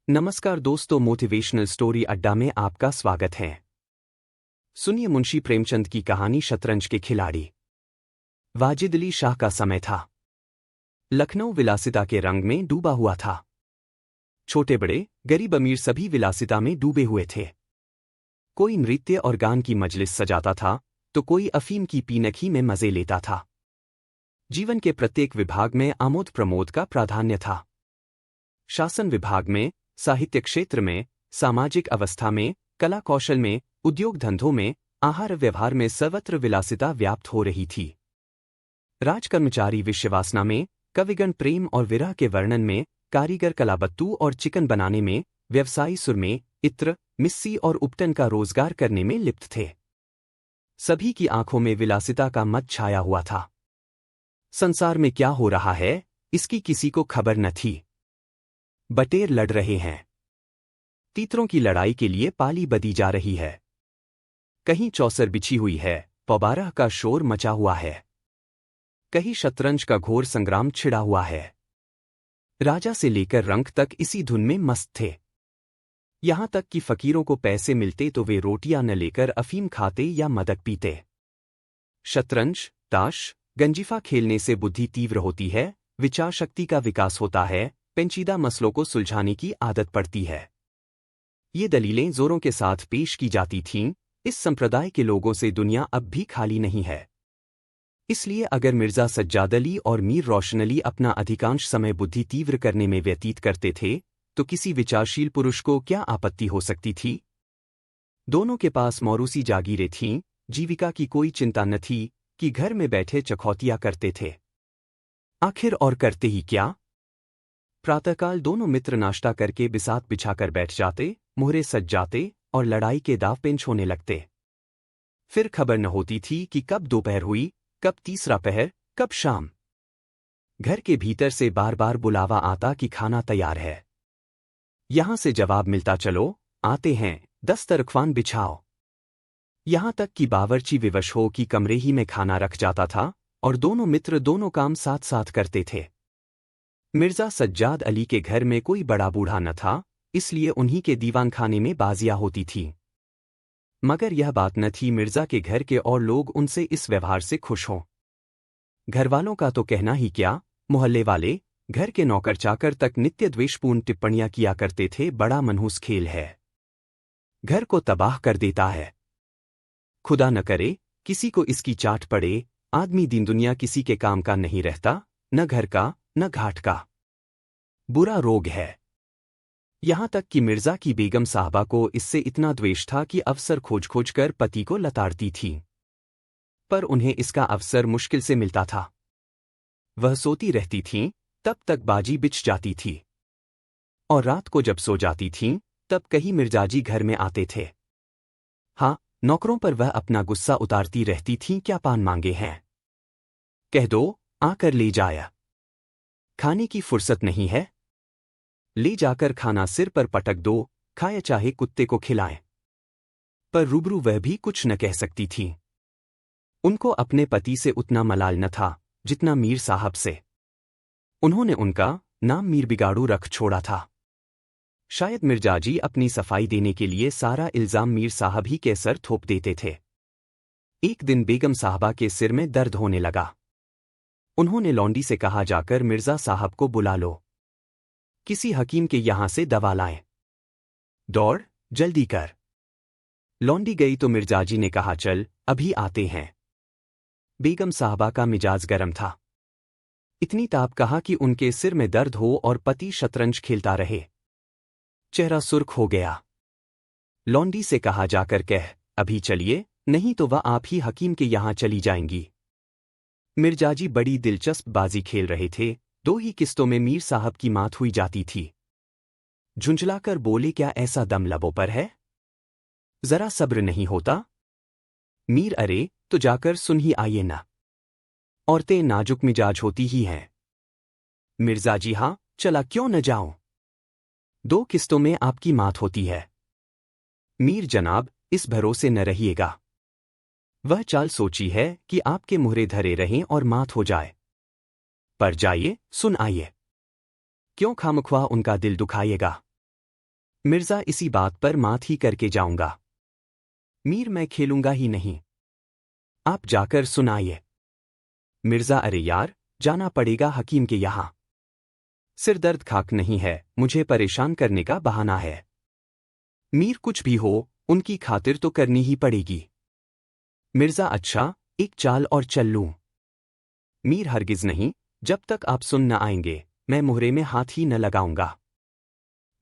नमस्कार दोस्तों, motivational story अड्डा में आपका स्वागत है। सुनिए मुंशी प्रेमचंद की कहानी शतरंज के खिलाड़ी। वाजिद अली शाह का समय था। लखनऊ विलासिता के रंग में डूबा हुआ था। छोटे बड़े, गरीब अमीर सभी विलासिता में डूबे हुए थे। कोई नृत्य और गान की मजलिस सजाता था तो कोई अफीम की पीनक ही में मजे लेता था। जीवन के प्रत्येक विभाग में आमोद प्रमोद का प्राधान्य था। शासन विभाग में, साहित्य क्षेत्र में, सामाजिक अवस्था में, कला कौशल में, उद्योग धंधों में, आहार व्यवहार में सर्वत्र विलासिता व्याप्त हो रही थी। राजकर्मचारी विश्ववासना में, कविगण प्रेम और विरह के वर्णन में, कारीगर कलाबत्तू और चिकन बनाने में, व्यवसायी सुरमे, इत्र, मिस्सी और उपटन का रोजगार करने में लिप्त थे। सभी की आंखों में विलासिता का मद छाया हुआ था। संसार में क्या हो रहा है, इसकी किसी को खबर न थी। बटेर लड़ रहे हैं। तीतरों की लड़ाई के लिए पाली बदी जा रही है। कहीं चौसर बिछी हुई है, पबारह का शोर मचा हुआ है। कहीं शतरंज का घोर संग्राम छिड़ा हुआ है। राजा से लेकर रंक तक इसी धुन में मस्त थे। यहां तक कि फकीरों को पैसे मिलते तो वे रोटियां न लेकर अफीम खाते या मदक पीते। शतरंज, ताश, गंजीफा खेलने से बुद्धि तीव्र होती है, विचार शक्ति का विकास होता है, पेचीदा मसलों को सुलझाने की आदत पड़ती है। ये दलीलें जोरों के साथ पेश की जाती थीं। इस संप्रदाय के लोगों से दुनिया अब भी खाली नहीं है। इसलिए अगर मिर्जा सज्जाद अली और मीर रोशन अली अपना अधिकांश समय बुद्धि तीव्र करने में व्यतीत करते थे तो किसी विचारशील पुरुष को क्या आपत्ति हो सकती थी। दोनों के पास मौरूसी जागीरें थीं, जीविका की कोई चिंता न थी कि घर में बैठे चखौतिया करते थे। आखिर और करते ही क्या। प्रातःकाल दोनों मित्र नाश्ता करके बिसात बिछाकर बैठ जाते, मोहरे सज जाते और लड़ाई के दाव पेंच होने लगते। फिर खबर न होती थी कि कब दोपहर हुई, कब तीसरा पहर, कब शाम। घर के भीतर से बार बार बुलावा आता कि खाना तैयार है। यहां से जवाब मिलता, चलो आते हैं, दस्तरख्वान बिछाओ। यहां तक कि बावर्ची विवश हो कि कमरे ही में खाना रख जाता था और दोनों मित्र दोनों काम साथ साथ करते थे। मिर्जा सज्जाद अली के घर में कोई बड़ा बूढ़ा न था, इसलिए उन्हीं के दीवान खाने में बाजियां होती थी। मगर यह बात न थी मिर्जा के घर के और लोग उनसे इस व्यवहार से खुश हों। घरवालों का तो कहना ही क्या, मोहल्ले वाले, घर के नौकर चाकर तक नित्य द्वेषपूर्ण टिप्पणियां किया करते थे, बड़ा मनहूस खेल है, घर को तबाह कर देता है। खुदा न करे किसी को इसकी चाट पड़े। आदमी दिन दुनिया किसी के काम का नहीं रहता, न घर का न घाट का। बुरा रोग है। यहां तक कि मिर्जा की बेगम साहबा को इससे इतना द्वेष था कि अवसर खोज खोज कर पति को लताड़ती थी, पर उन्हें इसका अवसर मुश्किल से मिलता था। वह सोती रहती थीं, तब तक बाजी बिछ जाती थी, और रात को जब सो जाती थीं, तब कहीं मिर्जाजी घर में आते थे। हाँ, नौकरों पर वह अपना गुस्सा उतारती रहती थीं, क्या पान मांगे हैं, कह दो, आकर ले जाया। खाने की फुर्सत नहीं है, ले जाकर खाना सिर पर पटक दो, खाए चाहे कुत्ते को खिलाएं। पर रूबरू वह भी कुछ न कह सकती थी। उनको अपने पति से उतना मलाल न था जितना मीर साहब से। उन्होंने उनका नाम मीर बिगाड़ू रख छोड़ा था। शायद मिर्जाजी अपनी सफाई देने के लिए सारा इल्जाम मीर साहब ही के सर थोप देते थे। एक दिन बेगम साहबा के सिर में दर्द होने लगा। उन्होंने लौंडी से कहा, जाकर मिर्जा साहब को बुला लो, किसी हकीम के यहां से दवा लाएं। दौड़, जल्दी कर। लौंडी गई तो मिर्जाजी ने कहा, चल अभी आते हैं। बेगम साहबा का मिजाज गर्म था। इतनी ताप कहा कि उनके सिर में दर्द हो और पति शतरंज खेलता रहे। चेहरा सुर्ख हो गया। लौंडी से कहा, जाकर कह अभी चलिए, नहीं तो वह आप ही हकीम के यहां चली जाएंगी। मिर्जाजी बड़ी दिलचस्प बाजी खेल रहे थे। 2 ही किस्तों में मीर साहब की मात हुई जाती थी। झुंझलाकर बोले, क्या ऐसा दम लबों पर है, जरा सब्र नहीं होता। मीर, अरे तो जाकर सुन ही आइए ना, औरतें नाजुक मिजाज होती ही हैं। मिर्जाजी, हाँ चला क्यों न जाऊं, 2 किस्तों में आपकी मात होती है। मीर, जनाब इस भरोसे न रहिएगा। वह चाल सोची है कि आपके मुहरे धरे रहें और मात हो जाए। पर जाइए, सुन आइए, क्यों खामख्वाह उनका दिल दुखाइएगा। मिर्जा इसी बात पर मात ही करके जाऊंगा। मीर मैं खेलूंगा ही नहीं। आप जाकर सुनाइए। मिर्जा अरे यार, जाना पड़ेगा हकीम के यहां। सिर दर्द खाक नहीं है, मुझे परेशान करने का बहाना है। मीर कुछ भी हो, उनकी खातिर तो करनी ही पड़ेगी। मिर्जा अच्छा, एक चाल और चल लूं। मीर हरगिज नहीं, जब तक आप सुन न आएंगे मैं मुहरे में हाथ ही न लगाऊंगा।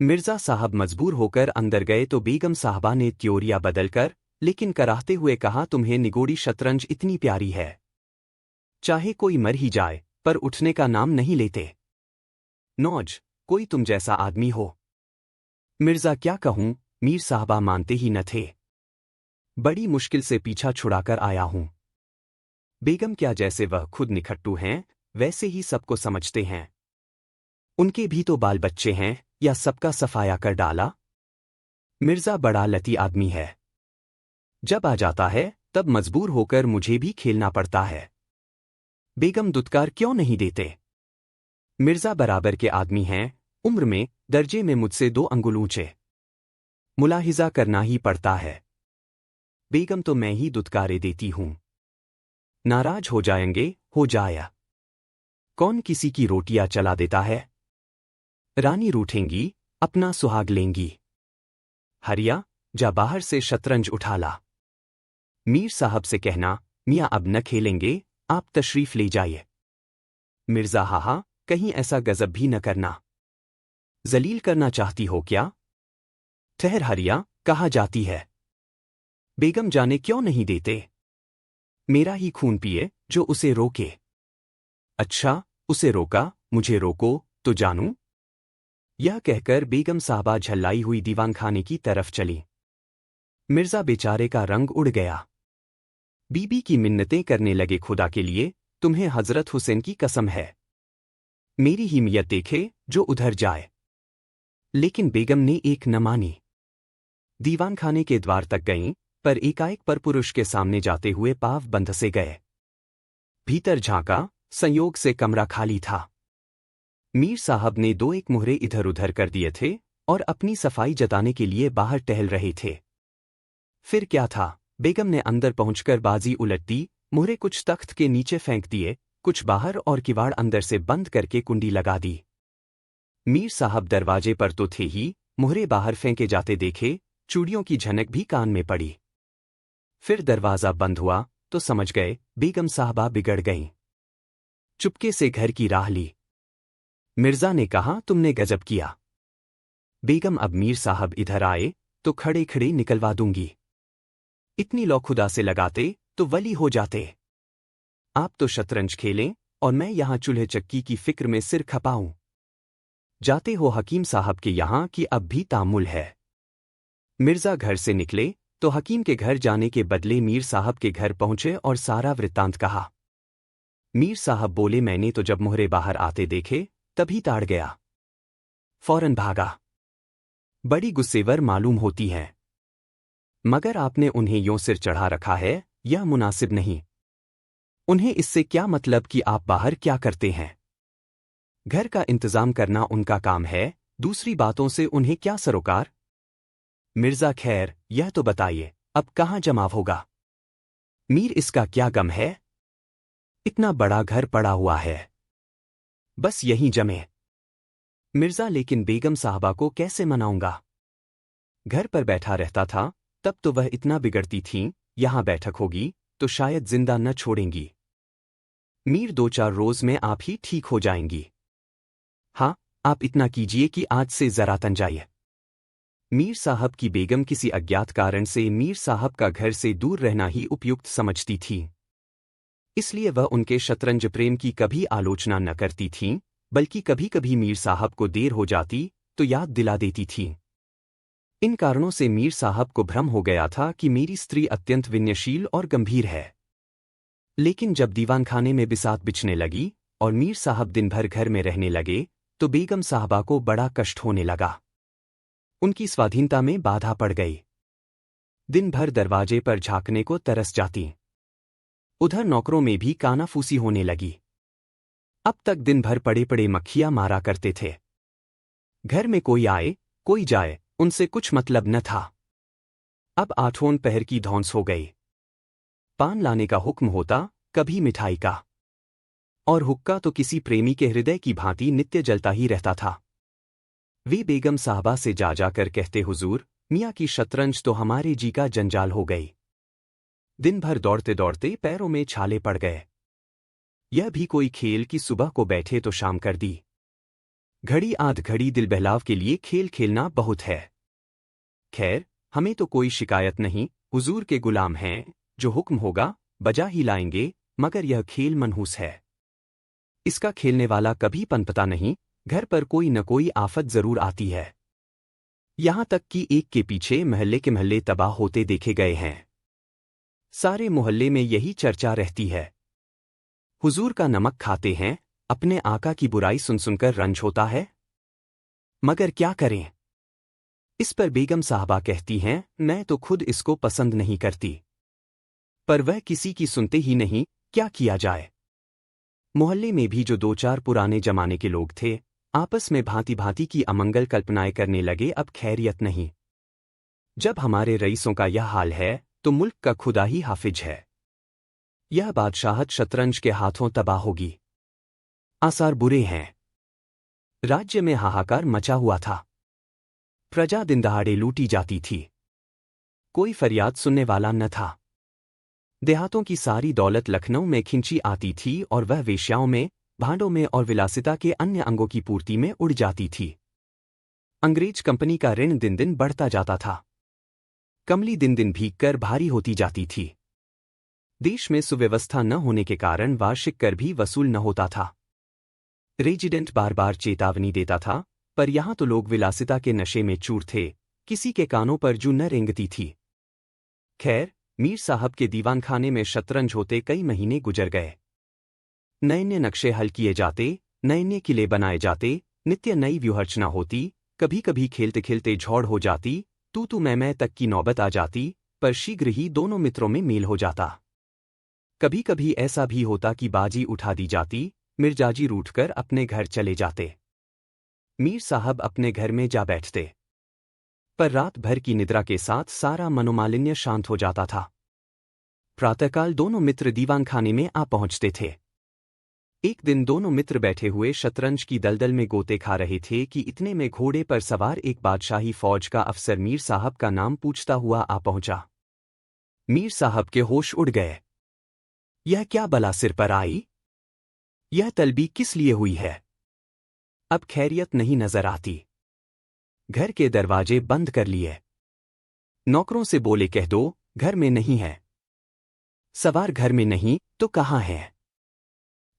मिर्जा साहब मजबूर होकर अंदर गए तो बेगम साहबा ने त्योरिया बदलकर लेकिन कराहते हुए कहा, तुम्हें निगोड़ी शतरंज इतनी प्यारी है, चाहे कोई मर ही जाए पर उठने का नाम नहीं लेते। नौज, कोई तुम जैसा आदमी हो। मिर्जा क्या कहूं, मीर साहबा मानते ही न थे। बड़ी मुश्किल से पीछा छुड़ाकर आया हूं। बेगम क्या जैसे वह खुद निखट्टू हैं, वैसे ही सबको समझते हैं। उनके भी तो बाल बच्चे हैं, या सबका सफाया कर डाला। मिर्जा बड़ा लती आदमी है। जब आ जाता है तब मजबूर होकर मुझे भी खेलना पड़ता है। बेगम दुत्कार क्यों नहीं देते? मिर्जा बराबर के आदमी हैं, उम्र में दर्जे में मुझसे 2 अंगुल ऊंचे। मुलाहिजा करना ही पड़ता है। बेगम तो मैं ही दुत्कारे देती हूं। नाराज हो जाएंगे, हो जाया। कौन किसी की रोटियां चला देता है? रानी रूठेंगी, अपना सुहाग लेंगी। हरिया, जा बाहर से शतरंज उठा ला। मीर साहब से कहना, मियाँ अब न खेलेंगे, आप तशरीफ ले जाइए। मिर्जा हाहा, कहीं ऐसा गजब भी न करना। जलील करना चाहती हो क्या? ठहर हरिया, कहाँ जाती है? बेगम जाने क्यों नहीं देते? मेरा ही खून पिए जो उसे रोके। अच्छा, उसे रोका, मुझे रोको तो जानूं? यह कहकर बेगम साहबा झल्लाई हुई दीवानखाने की तरफ चली। मिर्जा बेचारे का रंग उड़ गया। बीबी की मिन्नतें करने लगे, खुदा के लिए तुम्हें हजरत हुसैन की कसम है, मेरी ही मियत देखे जो उधर जाए। लेकिन बेगम ने एक न मानी। दीवानखाने के द्वार तक गईं, पर एकाएक परपुरुष के सामने जाते हुए पाव बंध से गए। भीतर झांका, संयोग से कमरा खाली था। मीर साहब ने 2-1 मुहरे इधर उधर कर दिए थे और अपनी सफाई जताने के लिए बाहर टहल रहे थे। फिर क्या था, बेगम ने अंदर पहुंचकर बाजी उलट दी, मुहरे कुछ तख्त के नीचे फेंक दिए, कुछ बाहर और किवाड़ अंदर से बंद करके कुंडी लगा दी। मीर साहब दरवाजे पर तो थे ही, मुहरे बाहर फेंके जाते देखे, चूड़ियों की झनक भी कान में पड़ी। फिर दरवाजा बंद हुआ तो समझ गए बेगम साहबा बिगड़ गईं। चुपके से घर की राह ली। मिर्जा ने कहा, तुमने गजब किया। बेगम अब मीर साहब इधर आए तो खड़े खड़े निकलवा दूंगी। इतनी लौ खुदा से लगाते तो वली हो जाते। आप तो शतरंज खेलें और मैं यहां चूल्हे चक्की की फिक्र में सिर खपाऊं। जाते हो हकीम साहब के यहां कि अब भी तामुल है। मिर्जा घर से निकले तो हकीम के घर जाने के बदले मीर साहब के घर पहुंचे और सारा वृत्तांत कहा। मीर साहब बोले, मैंने तो जब मोहरे बाहर आते देखे तभी ताड़ गया, फौरन भागा। बड़ी गुस्सेवर मालूम होती हैं, मगर आपने उन्हें यों सिर चढ़ा रखा है, यह मुनासिब नहीं। उन्हें इससे क्या मतलब कि आप बाहर क्या करते हैं? घर का इंतजाम करना उनका काम है, दूसरी बातों से उन्हें क्या सरोकार? मिर्जा खैर, यह तो बताइए, अब कहाँ जमाव होगा? मीर इसका क्या गम है? इतना बड़ा घर पड़ा हुआ है, बस यहीं जमे। मिर्जा लेकिन बेगम साहबा को कैसे मनाऊंगा? घर पर बैठा रहता था तब तो वह इतना बिगड़ती थीं, यहां बैठक होगी तो शायद जिंदा न छोड़ेंगी। मीर 2-4 रोज में आप ही ठीक हो जाएंगी। हाँ, आप इतना कीजिए कि आज से जरा तन जाइए। मीर साहब की बेगम किसी अज्ञात कारण से मीर साहब का घर से दूर रहना ही उपयुक्त समझती थी। इसलिए वह उनके शतरंज प्रेम की कभी आलोचना न करती थीं, बल्कि कभी कभी मीर साहब को देर हो जाती तो याद दिला देती थीं। इन कारणों से मीर साहब को भ्रम हो गया था कि मेरी स्त्री अत्यंत विनयशील और गंभीर है। लेकिन जब दीवानखाने में बिसात बिछने लगी और मीर साहब दिन भर घर में रहने लगे तो बेगम साहबा को बड़ा कष्ट होने लगा। उनकी स्वाधीनता में बाधा पड़ गई। दिन भर दरवाजे पर झांकने को तरस जाती। उधर नौकरों में भी कानाफूसी होने लगी। अब तक दिन भर पड़े पड़े मक्खियां मारा करते थे। घर में कोई आए कोई जाए उनसे कुछ मतलब न था। अब आठों पहर की धौंस हो गई। पान लाने का हुक्म होता, कभी मिठाई का, और हुक्का तो किसी प्रेमी के हृदय की भांति नित्य जलता ही रहता था। वे बेगम साहबा से जा जाकर कहते, हुजूर, मियाँ की शतरंज तो हमारे जी का जंजाल हो गई। दिन भर दौड़ते दौड़ते पैरों में छाले पड़ गए। यह भी कोई खेल कि सुबह को बैठे तो शाम कर दी। घड़ी आध घड़ी दिल बहलाव के लिए खेल खेलना बहुत है। खैर, हमें तो कोई शिकायत नहीं, हुजूर के गुलाम हैं, जो हुक्म होगा बजा ही लाएंगे, मगर यह खेल मनहूस है। इसका खेलने वाला कभी पनपता नहीं, घर पर कोई न कोई आफत जरूर आती है। यहां तक कि एक के पीछे महल्ले के महल्ले तबाह होते देखे गए हैं। सारे मोहल्ले में यही चर्चा रहती है। हुजूर का नमक खाते हैं, अपने आका की बुराई सुन सुनकर रंज होता है। मगर क्या करें? इस पर बेगम साहबा कहती हैं, मैं तो खुद इसको पसंद नहीं करती, पर वह किसी की सुनते ही नहीं, क्या किया जाए। मोहल्ले में भी जो दो चार पुराने जमाने के लोग थे, आपस में भांति भांति की अमंगल कल्पनाएं करने लगे। अब खैरियत नहीं। जब हमारे रईसों का यह हाल है, तो मुल्क का खुदा ही हाफिज है। यह बादशाहत शतरंज के हाथों तबाह होगी। आसार बुरे हैं। राज्य में हाहाकार मचा हुआ था। प्रजा दिनदहाड़े लूटी जाती थी। कोई फरियाद सुनने वाला न था। देहातों की सारी दौलत लखनऊ में खिंची आती थी और वह वेश्याओं में, भांडों में और विलासिता के अन्य अंगों की पूर्ति में उड़ जाती थी। अंग्रेज कंपनी का ऋण दिन दिन बढ़ता जाता था। कमली दिन दिन भीग कर भारी होती जाती थी। देश में सुव्यवस्था न होने के कारण वार्षिक कर भी वसूल न होता था। रेजिडेंट बार बार चेतावनी देता था, पर यहां तो लोग विलासिता के नशे में चूर थे, किसी के कानों पर जू न रेंगती थी। खैर, मीर साहब के दीवानखाने में शतरंज होते कई महीने गुजर गए। नए नए नक्शे हल किए जाते, नए नए किले बनाए जाते, नित्य नई व्यूहरचना होती। कभी कभी खेलते खेलते झौड़ हो जाती, तू मैं तक की नौबत आ जाती, पर शीघ्र ही दोनों मित्रों में मेल हो जाता। कभी कभी ऐसा भी होता कि बाजी उठा दी जाती, मिर्जाजी रूठकर अपने घर चले जाते। मीर साहब अपने घर में जा बैठते, पर रात भर की निद्रा के साथ सारा मनोमालिन्य शांत हो जाता था। प्रातःकाल दोनों मित्र दीवानखाने में आ पहुंचते थे। एक दिन दोनों मित्र बैठे हुए शतरंज की दलदल में गोते खा रहे थे कि इतने में घोड़े पर सवार एक बादशाही फौज का अफसर मीर साहब का नाम पूछता हुआ आ पहुंचा। मीर साहब के होश उड़ गए। यह क्या बला सिर पर आई? यह तलबी किस लिए हुई है? अब खैरियत नहीं नजर आती। घर के दरवाजे बंद कर लिए। नौकरों से बोले, कह दो घर में नहीं है। सवार घर में नहीं तो कहाँ है?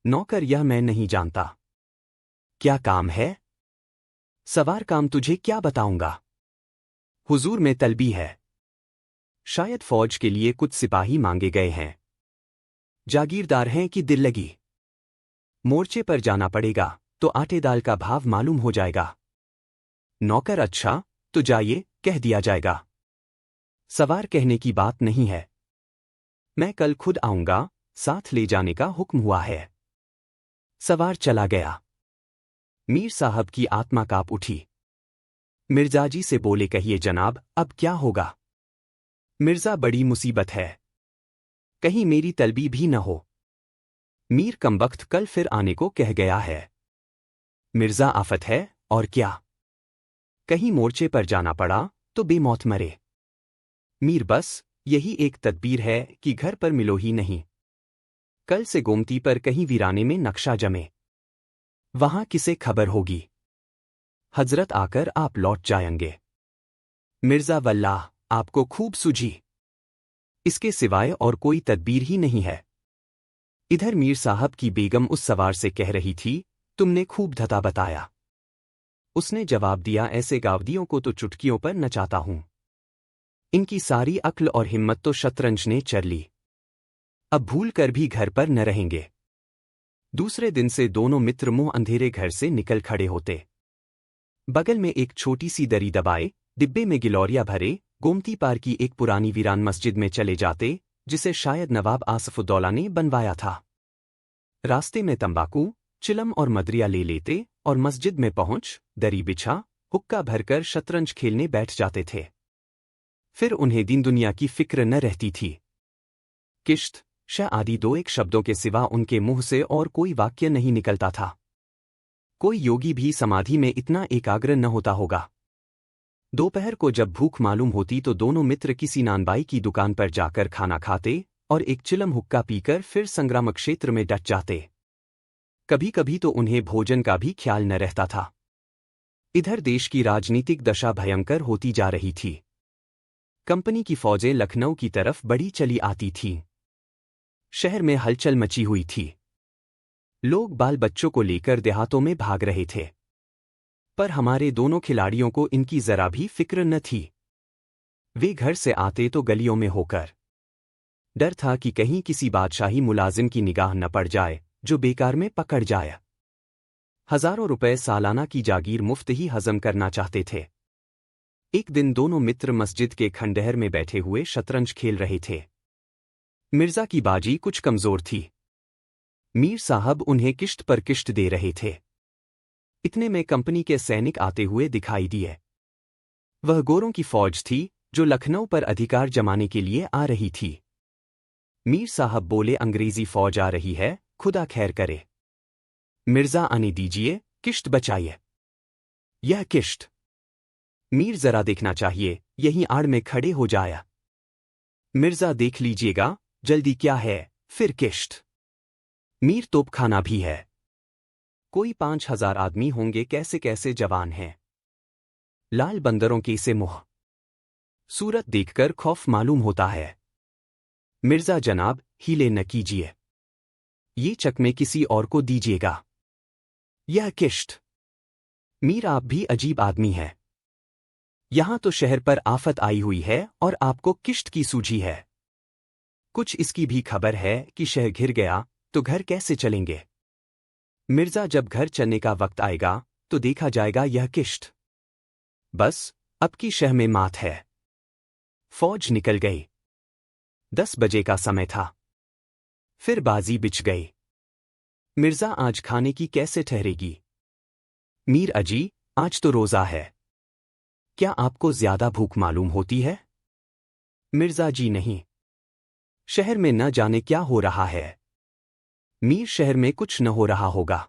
नौकर, यह मैं नहीं जानता। क्या काम है? सवार, काम तुझे क्या बताऊंगा। हुजूर में तलबी है। शायद फौज के लिए कुछ सिपाही मांगे गए हैं। जागीरदार हैं कि दिल लगी। मोर्चे पर जाना पड़ेगा तो आटे दाल का भाव मालूम हो जाएगा। नौकर, अच्छा तो जाइए, कह दिया जाएगा। सवार, कहने की बात नहीं है। मैं कल खुद आऊंगा, साथ ले जाने का हुक्म हुआ है। सवार चला गया। मीर साहब की आत्मा कांप उठी। मिर्जाजी से बोले, कहिए जनाब, अब क्या होगा? मिर्जा, बड़ी मुसीबत है। कहीं मेरी तलबी भी न हो। मीर कमबख्त कल फिर आने को कह गया है। मिर्जा, आफत है और क्या? कहीं मोर्चे पर जाना पड़ा तो बेमौत मरे। मीर, बस यही एक तदबीर है कि घर पर मिलो ही नहीं। कल से गोमती पर कहीं वीराने में नक्शा जमे। वहां किसे खबर होगी? हजरत आकर आप लौट जाएंगे। मिर्जा, वल्लाह आपको खूब सूझी। इसके सिवाय और कोई तदबीर ही नहीं है। इधर मीर साहब की बेगम उस सवार से कह रही थी, तुमने खूब धता बताया। उसने जवाब दिया, ऐसे गावदियों को तो चुटकियों पर नचाता हूं। इनकी सारी अक्ल और हिम्मत तो शतरंज ने चर ली। अब भूल कर भी घर पर न रहेंगे। दूसरे दिन से दोनों मित्र मुंह अंधेरे घर से निकल खड़े होते। बगल में एक छोटी सी दरी दबाए, डिब्बे में गिलौरिया भरे, गोमती पार की एक पुरानी वीरान मस्जिद में चले जाते, जिसे शायद नवाब आसफुद्दौला ने बनवाया था। रास्ते में तंबाकू, चिलम और मदरिया ले लेते और मस्जिद में पहुंच दरी बिछा, हुक्का भरकर शतरंज खेलने बैठ जाते थे। फिर उन्हें दिन दुनिया की फिक्र न रहती थी। किश्त, शह आदि दो एक शब्दों के सिवा उनके मुंह से और कोई वाक्य नहीं निकलता था। कोई योगी भी समाधि में इतना एकाग्र न होता होगा। दोपहर को जब भूख मालूम होती तो दोनों मित्र किसी नानबाई की दुकान पर जाकर खाना खाते और एक चिलम हुक्का पीकर फिर संग्राम क्षेत्र में डट जाते। कभी कभी तो उन्हें भोजन का भी ख्याल न रहता था। इधर देश की राजनीतिक दशा भयंकर होती जा रही थी। कंपनी की फौजें लखनऊ की तरफ बढ़ी चली आती थीं। शहर में हलचल मची हुई थी। लोग बाल बच्चों को लेकर देहातों में भाग रहे थे। पर हमारे दोनों खिलाड़ियों को इनकी जरा भी फिक्र न थी। वे घर से आते तो गलियों में होकर। डर था कि कहीं किसी बादशाही मुलाजिम की निगाह न पड़ जाए जो बेकार में पकड़ जाए। हजारों रुपए सालाना की जागीर मुफ्त ही हजम करना चाहते थे। एक दिन दोनों मित्र मस्जिद के खंडहर में बैठे हुए शतरंज खेल रहे थे। मिर्जा की बाजी कुछ कमजोर थी। मीर साहब उन्हें किश्त पर किश्त दे रहे थे। इतने में कंपनी के सैनिक आते हुए दिखाई दिए। वह गोरों की फौज थी जो लखनऊ पर अधिकार जमाने के लिए आ रही थी। मीर साहब बोले, अंग्रेजी फौज आ रही है, खुदा खैर करे। मिर्जा आने दीजिए, किश्त बचाइए। यह किश्त। मीर जरा देखना चाहिए, यहीं आड़ में खड़े हो जाया। मिर्जा देख लीजिएगा, जल्दी क्या है, फिर किश्त। मीर तोपखाना भी है। कोई 5,000 आदमी होंगे, कैसे कैसे जवान हैं। लाल बंदरों के से मुंह। सूरत देखकर खौफ मालूम होता है। मिर्जा जनाब, हीले न कीजिए। ये चकमे किसी और को दीजिएगा। यह किश्त। मीर, आप भी अजीब आदमी हैं। यहां तो शहर पर आफत आई हुई है और आपको किश्त की सूझी है। कुछ इसकी भी खबर है कि शहर घिर गया तो घर कैसे चलेंगे। मिर्जा, जब घर चलने का वक्त आएगा तो देखा जाएगा यह किश्त। बस अब की शह में मात है। फौज निकल गई। 10 बजे का समय था। फिर बाजी बिछ गई। मिर्जा, आज खाने की कैसे ठहरेगी। मीर, अजी, आज तो रोजा है। क्या आपको ज्यादा भूख मालूम होती है। मिर्जा, जी नहीं। शहर में न जाने क्या हो रहा है। मीर, शहर में कुछ न हो रहा होगा।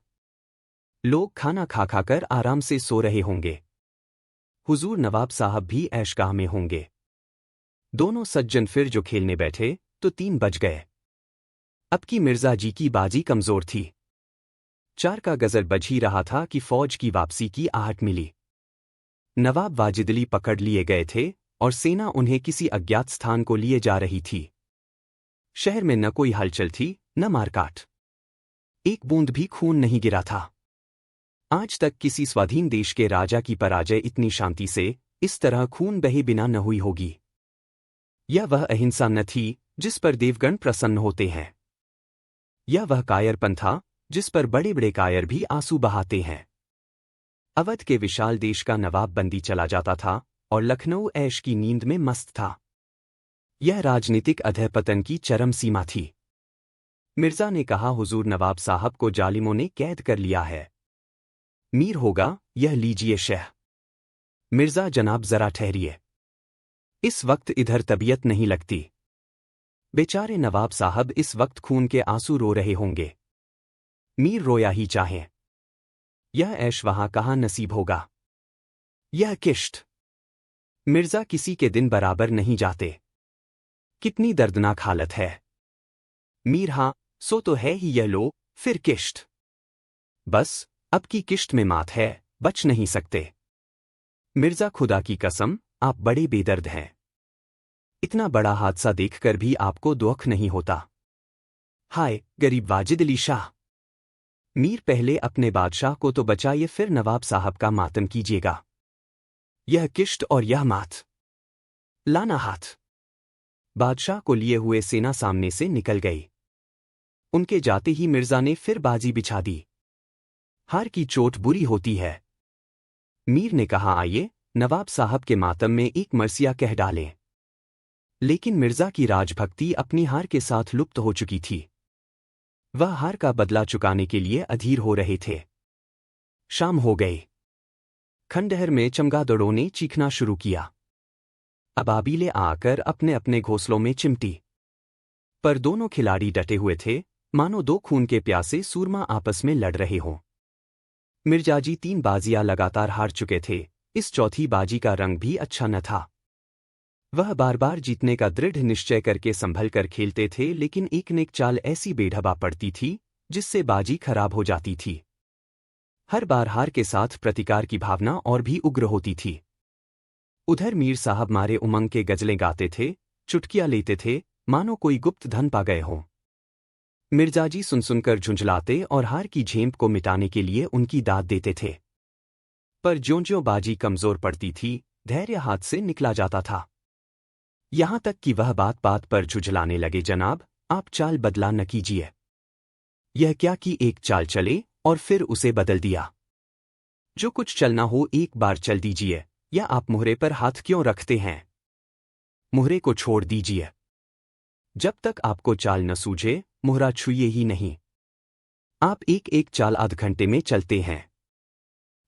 लोग खाना खा खाकर आराम से सो रहे होंगे। हुजूर नवाब साहब भी ऐशगाह में होंगे। दोनों सज्जन फिर जो खेलने बैठे तो 3 बज गए। अब की मिर्जा जी की बाजी कमजोर थी। 4 का गजल बज ही रहा था कि फौज की वापसी की आहट मिली। नवाब वाजिदली पकड़ लिए गए थे और सेना उन्हें किसी अज्ञात स्थान को लिए जा रही थी। शहर में न कोई हलचल थी, न मारकाट। एक बूंद भी खून नहीं गिरा था। आज तक किसी स्वाधीन देश के राजा की पराजय इतनी शांति से, इस तरह खून बहे बिना न हुई होगी। यह वह अहिंसा न थी जिस पर देवगण प्रसन्न होते हैं। यह वह कायरपन था जिस पर बड़े बड़े कायर भी आंसू बहाते हैं। अवध के विशाल देश का नवाब बंदी चला जाता था और लखनऊ ऐश की नींद में मस्त था। यह राजनीतिक अधःपतन की चरम सीमा थी। मिर्जा ने कहा, हुजूर नवाब साहब को जालिमों ने कैद कर लिया है। मीर होगा, यह लीजिए शह। मिर्जा जनाब, जरा ठहरिए। इस वक्त इधर तबीयत नहीं लगती। बेचारे नवाब साहब इस वक्त खून के आंसू रो रहे होंगे। मीर, रोया ही चाहें। यह ऐश वहां कहाँ नसीब होगा। यह किश्त। मिर्जा, किसी के दिन बराबर नहीं जाते। कितनी दर्दनाक हालत है। मीर, हां, सो तो है ही, यह लो, फिर किश्त। बस अब की किश्त में मात है, बच नहीं सकते। मिर्जा, खुदा की कसम, आप बड़े बेदर्द हैं। इतना बड़ा हादसा देखकर भी आपको दुख नहीं होता। हाय गरीब वाजिदली शाह। मीर, पहले अपने बादशाह को तो बचाइए, फिर नवाब साहब का मातम कीजिएगा। यह किश्त और यह मात। लाना हाथ। बादशाह को लिए हुए सेना सामने से निकल गई। उनके जाते ही मिर्जा ने फिर बाजी बिछा दी। हार की चोट बुरी होती है। मीर ने कहा, आइए नवाब साहब के मातम में एक मरसिया कह डालें। लेकिन मिर्जा की राजभक्ति अपनी हार के साथ लुप्त हो चुकी थी। वह हार का बदला चुकाने के लिए अधीर हो रहे थे। शाम हो गई। खंडहर में चमगादड़ों ने चीखना शुरू किया। अबाबीलें आकर अपने अपने घोंसलों में चिमटी। पर दोनों खिलाड़ी डटे हुए थे, मानो दो खून के प्यासे सूरमा आपस में लड़ रहे हों। मिर्जाजी 3 बाजियां लगातार हार चुके थे, इस चौथी बाजी का रंग भी अच्छा न था। वह बार बार जीतने का दृढ़ निश्चय करके संभल कर खेलते थे, लेकिन एक न एक चाल ऐसी बेढबा पड़ती थी जिससे बाजी खराब हो जाती थी। हर बार हार के साथ प्रतिकार की भावना और भी उग्र होती थी। उधर मीर साहब मारे उमंग के गजलें गाते थे, चुटकियां लेते थे, मानो कोई गुप्त धन पा गए हों। मिर्जाजी सुन सुनकर झुंझलाते और हार की झेंप को मिटाने के लिए उनकी दाद देते थे। पर ज्यों-ज्यों बाजी कमजोर पड़ती थी, धैर्य हाथ से निकला जाता था। यहां तक कि वह बात बात पर झुंझलाने लगे, जनाब, आप चाल बदला न कीजिए। यह क्या कि एक चाल चले और फिर उसे बदल दिया। जो कुछ चलना हो एक बार चल दीजिए, या आप मुहरे पर हाथ क्यों रखते हैं? मुहरे को छोड़ दीजिए। जब तक आपको चाल न सूझे, मुहरा छुइए ही नहीं। आप एक एक चाल आध घंटे में चलते हैं।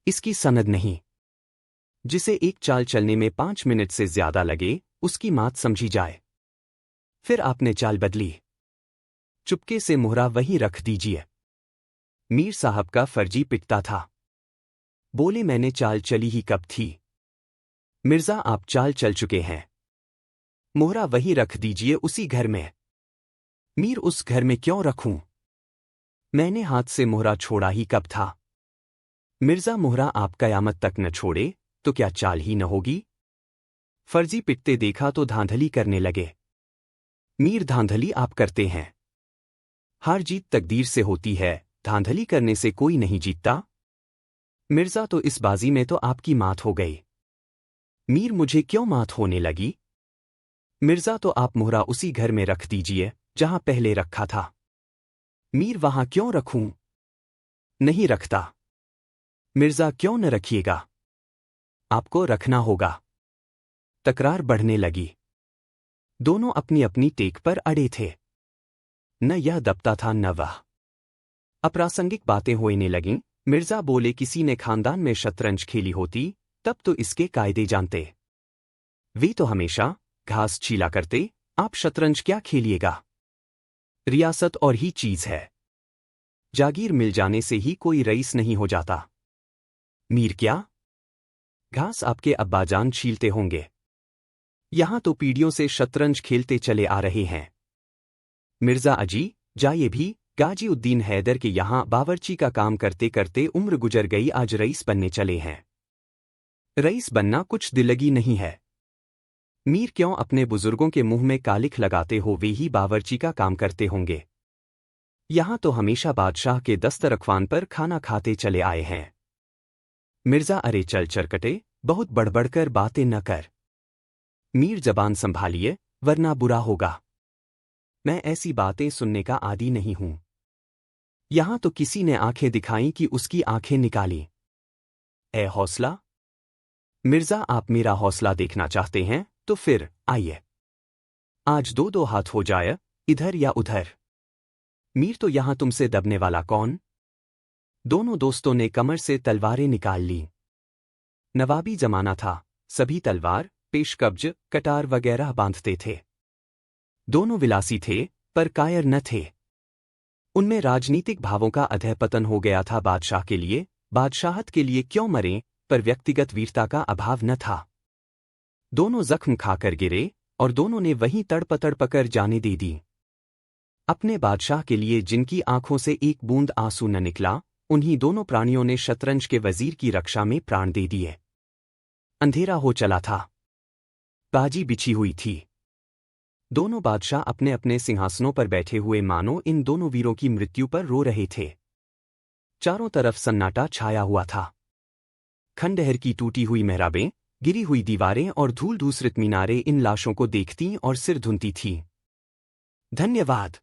इसकी सनद नहीं। जिसे एक चाल चलने में 5 मिनट से ज्यादा लगे, उसकी मात समझी जाए। फिर आपने चाल बदली। चुपके से मुहरा वहीं रख दीजिए। मीर साहब का फर्जी पिटता था। बोले, मैंने चाल चली ही कब थी? मिर्जा, आप चाल चल चुके हैं। मुहरा वहीं रख दीजिए, उसी घर में। मीर, उस घर में क्यों रखूं? मैंने हाथ से मुहरा छोड़ा ही कब था? मिर्जा, मुहरा आप कयामत तक न छोड़े तो क्या चाल ही न होगी? फर्जी पिटते देखा तो धांधली करने लगे। मीर, धांधली आप करते हैं। हार जीत तकदीर से होती है, धांधली करने से कोई नहीं जीतता। मिर्जा, तो इस बाजी में तो आपकी मात हो गई। मीर, मुझे क्यों मात होने लगी? मिर्जा, तो आप मुहरा उसी घर में रख दीजिए जहां पहले रखा था। मीर, वहां क्यों रखूं? नहीं रखता। मिर्जा, क्यों न रखिएगा? आपको रखना होगा। तकरार बढ़ने लगी। दोनों अपनी अपनी टेक पर अड़े थे। न यह दबता था न वह। अप्रासंगिक बातें होने लगीं। मिर्जा बोले, किसी ने खानदान में शतरंज खेली होती तब तो इसके कायदे जानते। वे तो हमेशा घास छीला करते, आप शतरंज क्या खेलिएगा? रियासत और ही चीज है। जागीर मिल जाने से ही कोई रईस नहीं हो जाता। मीर, क्या घास आपके अब्बाजान छीलते होंगे? यहां तो पीढ़ियों से शतरंज खेलते चले आ रहे हैं। मिर्जा, अजी जाइए भी, गाजी उद्दीन हैदर के यहां बावर्ची का काम करते करते उम्र गुजर गई, आज रईस बनने चले हैं। रईस बनना कुछ दिल्लगी नहीं है। मीर, क्यों अपने बुजुर्गों के मुंह में कालिख लगाते हो? वे ही बावर्ची का काम करते होंगे। यहां तो हमेशा बादशाह के दस्तरख्वान पर खाना खाते चले आए हैं। मिर्जा, अरे चल चरकटे, बहुत बढ़बढ़कर बातें न कर। मीर, जबान संभालिए वरना बुरा होगा। मैं ऐसी बातें सुनने का आदी नहीं हूं। यहां तो किसी ने आंखें दिखाईं कि उसकी आंखें निकाली। ए हौसला! मिर्जा, आप मेरा हौसला देखना चाहते हैं तो फिर आइए। आज 2-2 हाथ हो जाए, इधर या उधर। मीर, तो यहां तुमसे दबने वाला कौन? दोनों दोस्तों ने कमर से तलवारें निकाल ली। नवाबी जमाना था, सभी तलवार, पेशकब्ज, कटार वगैरह बांधते थे। दोनों विलासी थे, पर कायर न थे। उनमें राजनीतिक भावों का अधःपतन हो गया था। बादशाह के लिए, बादशाहत के लिए क्यों मरें, पर व्यक्तिगत वीरता का अभाव न था। दोनों जख्म खाकर गिरे और दोनों ने वहीं तड़पकर जाने दे दी। अपने बादशाह के लिए जिनकी आंखों से एक बूंद आंसू न निकला, उन्हीं दोनों प्राणियों ने शतरंज के वजीर की रक्षा में प्राण दे दिए। अंधेरा हो चला था। बाजी बिछी हुई थी। दोनों बादशाह अपने अपने सिंहासनों पर बैठे हुए मानो इन दोनों वीरों की मृत्यु पर रो रहे थे। चारों तरफ सन्नाटा छाया हुआ था। खंडहर की टूटी हुई मेहराबें, गिरी हुई दीवारें और धूल धूसरित मीनारें इन लाशों को देखती और सिर धुनती थीं। धन्यवाद।